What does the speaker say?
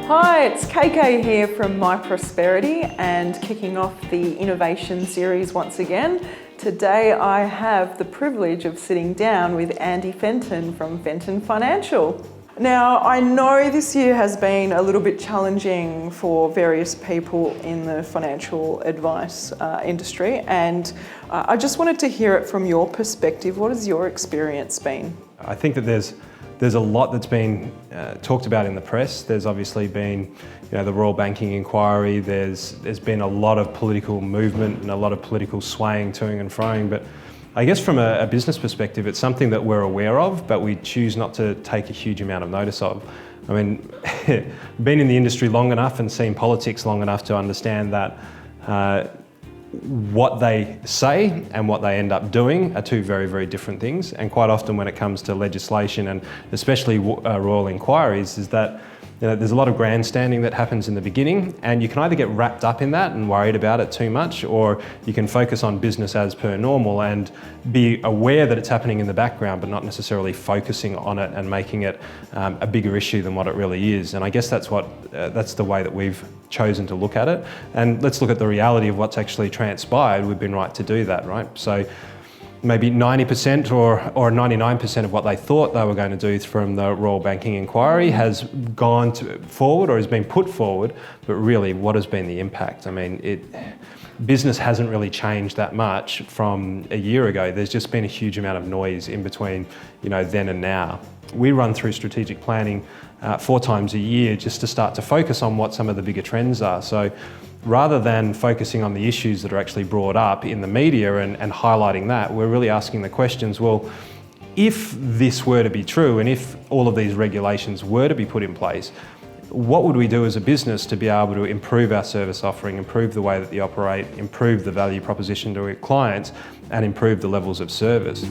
Hi, it's KK here from My Prosperity and kicking off the innovation series once again. Today I have the privilege of sitting down with Andy Fenton from Fenton Financial. Now, I know this year has been a little bit challenging for various people in the financial advice industry, and I just wanted to hear it from your perspective. What has your experience been? I think that there's a lot that's been talked about in the press. There's obviously been, the Royal Banking Inquiry. There's been a lot of political movement and a lot of political swaying toing and froing. But I guess from a business perspective, it's something that we're aware of, but we choose not to take a huge amount of notice of. I mean, been in the industry long enough and seen politics long enough to understand that what they say and what they end up doing are two very, very different things. And quite often when it comes to legislation and especially royal inquiries, is that there's a lot of grandstanding that happens in the beginning, and you can either get wrapped up in that and worried about it too much, or you can focus on business as per normal and be aware that it's happening in the background, but not necessarily focusing on it and making it a bigger issue than what it really is. And I guess that's the way that we've chosen to look at it. And let's look at the reality of what's actually transpired. We've been right to do that, right? So maybe 90% or 99% of what they thought they were going to do from the Royal Banking Inquiry has gone forward or has been put forward, but really what has been the impact? I mean, business hasn't really changed that much from a year ago. There's just been a huge amount of noise in between, then and now. We run through strategic planning 4 times a year just to start to focus on what some of the bigger trends are. So rather than focusing on the issues that are actually brought up in the media and highlighting that, we're really asking the questions, well, if this were to be true and if all of these regulations were to be put in place, what would we do as a business to be able to improve our service offering, improve the way that they operate, improve the value proposition to our clients, and improve the levels of service?